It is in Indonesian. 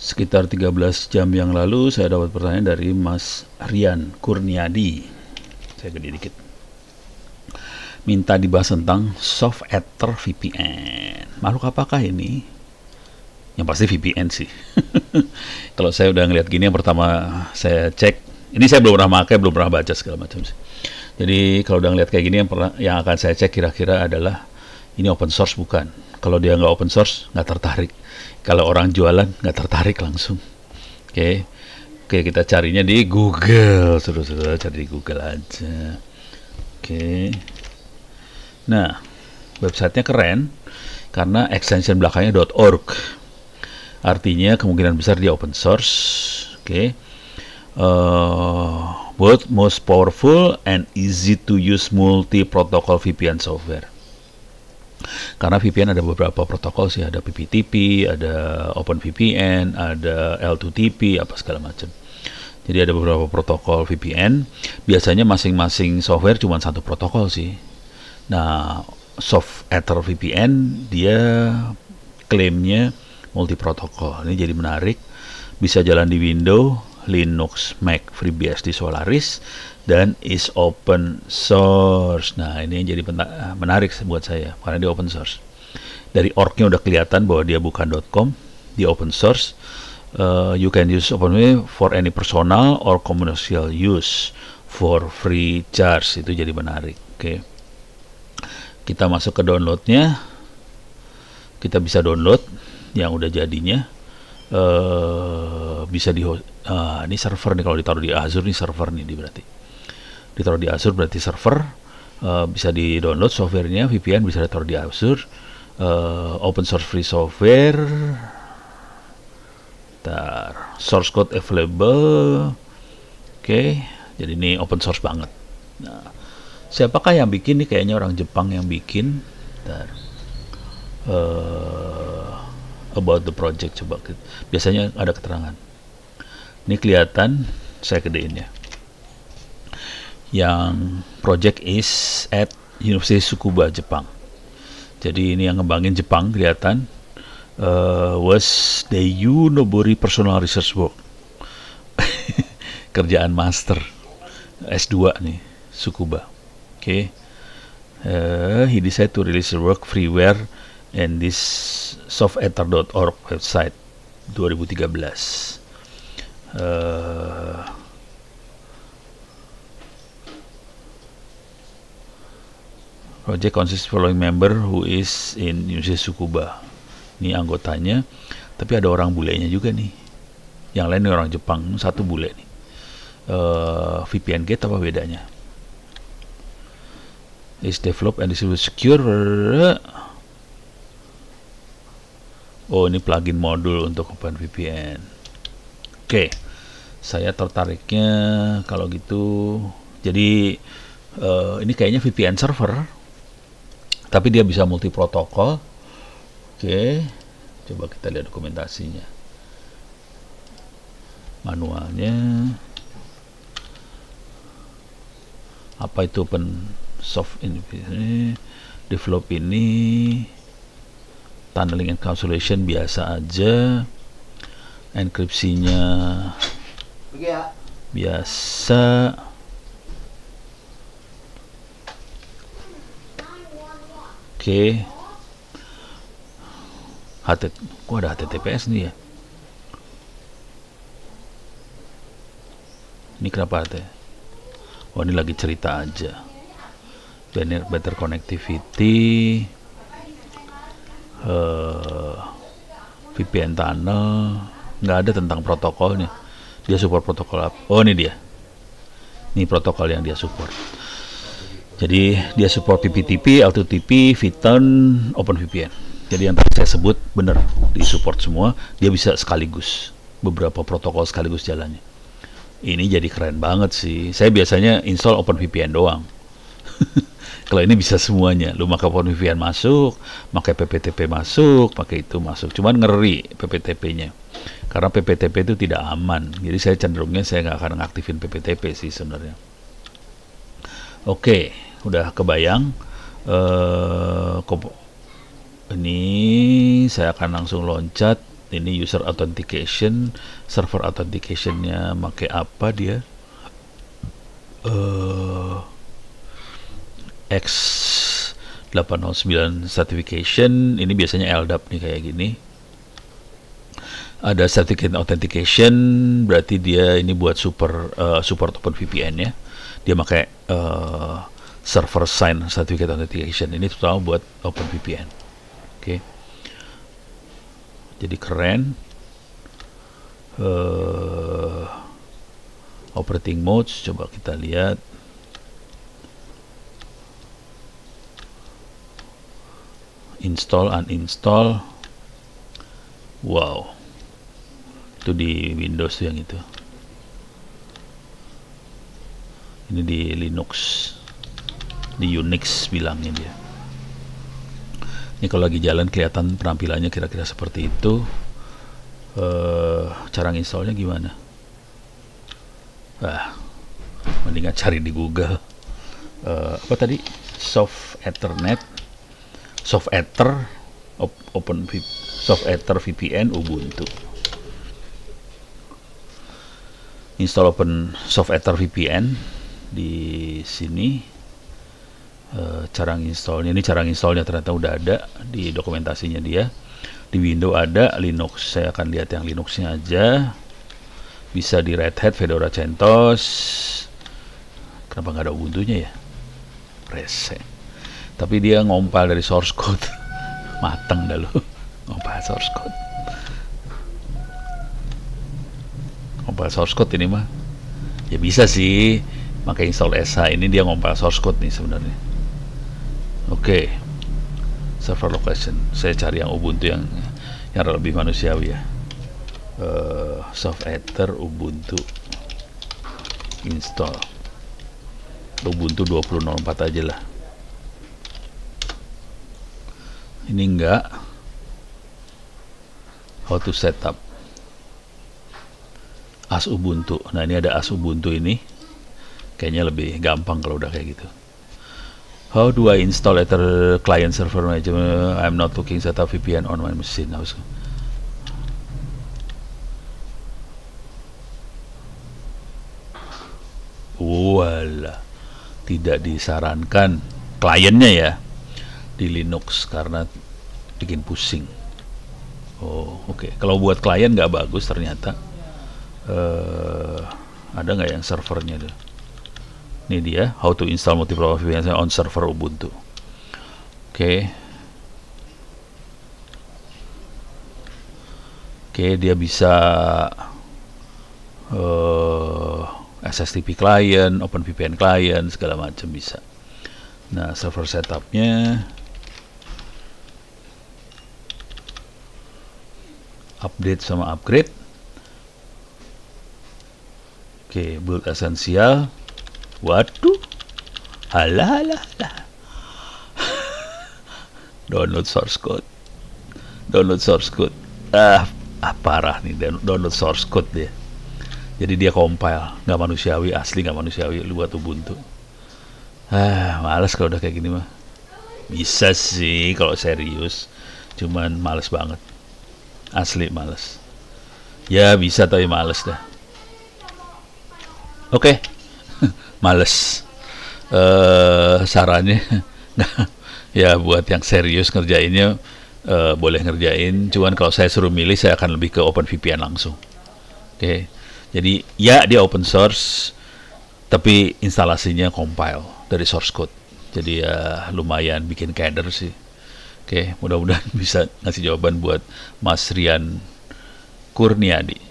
Sekitar 13 jam yang lalu saya dapat pertanyaan dari Mas Rian Kurniadi. Saya gede dikit. Minta dibahas tentang Soft Ether VPN. Makhluk apakah ini? Yang pasti VPN sih. Kalau saya udah ngeliat gini, yang pertama saya cek. Ini saya belum pernah pakai, belum pernah baca segala macam sih. Jadi kalau udah ngeliat kayak gini, yang akan saya cek kira-kira adalah ini open source bukan. Kalau dia nggak open source, nggak tertarik. Kalau orang jualan, nggak tertarik langsung. Oke, kita carinya di Google. Saudara-saudara cari di Google aja. Oke. Nah, websitenya keren karena extension belakangnya .org. Artinya kemungkinan besar dia open source. Oke. Both most powerful and easy to use multi-protocol VPN software. Karena VPN ada beberapa protokol sih, ada PPTP, ada OpenVPN, ada L2TP, apa segala macam. Jadi ada beberapa protokol VPN. Biasanya masing-masing software cuma satu protokol sih. Nah, Soft Ether VPN dia klaimnya multi protokol. Ini jadi menarik. Bisa jalan di Windows, Linux, Mac, FreeBSD, Solaris, dan is open source. Nah, ini yang jadi menarik buat saya karena dia open source. Dari org-nya udah kelihatan bahwa dia bukan .com, dia open source. You can use OpenVPN for any personal or commercial use for free charge. Itu jadi menarik. Oke. Kita masuk ke downloadnya. Kita bisa download yang udah jadinya. Bisa di ini server nih, kalau ditaruh di Azure nih server nih berarti. Ditaruh di Azure berarti server. Bisa di download softwarenya VPN, bisa ditaruh di Azure. Open source free software. Source code available. Oke, jadi ini open source banget. Nah, siapakah yang bikin nih? Kayaknya orang Jepang yang bikin. About the project, coba biasanya ada keterangan. Ini kelihatan, saya gedein ya. Yang project is at University Tsukuba, Jepang. Jadi ini yang ngembangin Jepang, kelihatan. Was Deiyu Nobori Personal Research Work. Kerjaan master S2 nih, Tsukuba. Oke. He decided to release the work freeware and this softether.org website 2013. Project consists following member who is in University Tsukuba. Ini anggotanya, tapi ada orang bulenya juga nih. Yang lain orang Jepang, satu bule nih. VPN Gate apa bedanya? Is developed and distributed secure. Oh, ini plugin modul untuk OpenVPN. Oke, saya tertariknya kalau gitu. Jadi ini kayaknya VPN server, tapi dia bisa multi protokol. Oke, coba kita lihat dokumentasinya, manualnya. Apa itu open soft ini? Develop ini. Tunneling encapsulation biasa aja. Enkripsinya biasa. Oke. Kok ada HTTPS nih ya? Ini kenapa Oh, ini lagi cerita aja. Better connectivity. VPN tunnel, nggak ada tentang protokolnya. Dia support protokol apa? Oh, ini dia. Ini protokol yang dia support. Jadi dia support PPTP, L2TP, VTUN, OpenVPN. Jadi yang tadi saya sebut benar, di support semua. Dia bisa sekaligus, beberapa protokol sekaligus jalannya. Ini jadi keren banget sih. Saya biasanya install OpenVPN doang. Kalau ini bisa semuanya. Lu pakai OpenVPN masuk, pakai PPTP masuk, pakai itu masuk. Cuman ngeri PPTP-nya. Karena PPTP itu tidak aman. Jadi saya cenderungnya saya nggak akan ngaktifin PPTP sih sebenarnya. Oke, udah kebayang. Ini saya akan langsung loncat Ini user authentication, server authenticationnya pakai apa dia? X809 certification. Ini biasanya LDAP nih kayak gini. Ada certificate authentication, berarti dia ini buat support OpenVPN ya. Dia pakai server sign certificate authentication. Ini terutama buat OpenVPN. Oke. Jadi keren. Operating modes, coba kita lihat. Install, uninstall. Wow. Itu di Windows yang itu. Ini di Linux, di Unix bilangnya dia. Ini kalau lagi jalan kelihatan penampilannya kira-kira seperti itu. Cara installnya gimana? Mendingan cari di Google. Apa tadi? Soft Ethernet, Soft Ether, Soft Ether VPN Ubuntu. Install Open Soft Ether VPN di sini. Cara installnya, ini cara installnya ternyata udah ada di dokumentasinya dia. Di Windows ada, Linux saya akan lihat yang Linuxnya aja. Bisa di Red Hat, Fedora CentOS. Kenapa nggak ada Ubuntunya ya? Rese. Tapi dia ngompal dari source code. Mateng dah lo. Ngompal source code. Ngompal source code ini mah. Ya bisa sih. Pakai install SH ini dia ngompal source code nih sebenarnya. Oke. Server location. Saya cari yang Ubuntu yang lebih manusiawi ya. Soft Ether Ubuntu install. Ubuntu 20.04 aja lah. Ini enggak. How to setup as Ubuntu. Nah ini ada as Ubuntu ini. Kayaknya lebih gampang kalau udah kayak gitu. How do I install Ether client server management? I'm not looking setup VPN on my machine. Walah, tidak disarankan kliennya ya di Linux karena bikin pusing. Oh oke. Kalau buat klien nggak bagus ternyata. Ada nggak yang servernya tuh? Ini dia, how to install multi-protocol VPN on server Ubuntu. Oke, dia bisa SSTP client, OpenVPN client, segala macam bisa. Nah, server setupnya, update sama upgrade. Oke, build esensial. Waduh, halah. Download source code. Parah nih download source code dia. Jadi dia compile, nggak manusiawi, asli nggak manusiawi lu buat Ubuntu. Males kalau udah kayak gini mah. Bisa sih kalau serius, cuman males banget. Asli males. Ya bisa tapi males dah. Oke. Males. Sarannya ya buat yang serius ngerjainnya boleh ngerjain, cuman kalau saya suruh milih saya akan lebih ke OpenVPN langsung. Oke. Jadi ya dia open source tapi instalasinya compile dari source code. Jadi ya lumayan bikin keder sih. Oke, mudah-mudahan bisa ngasih jawaban buat Mas Rian Kurniadi.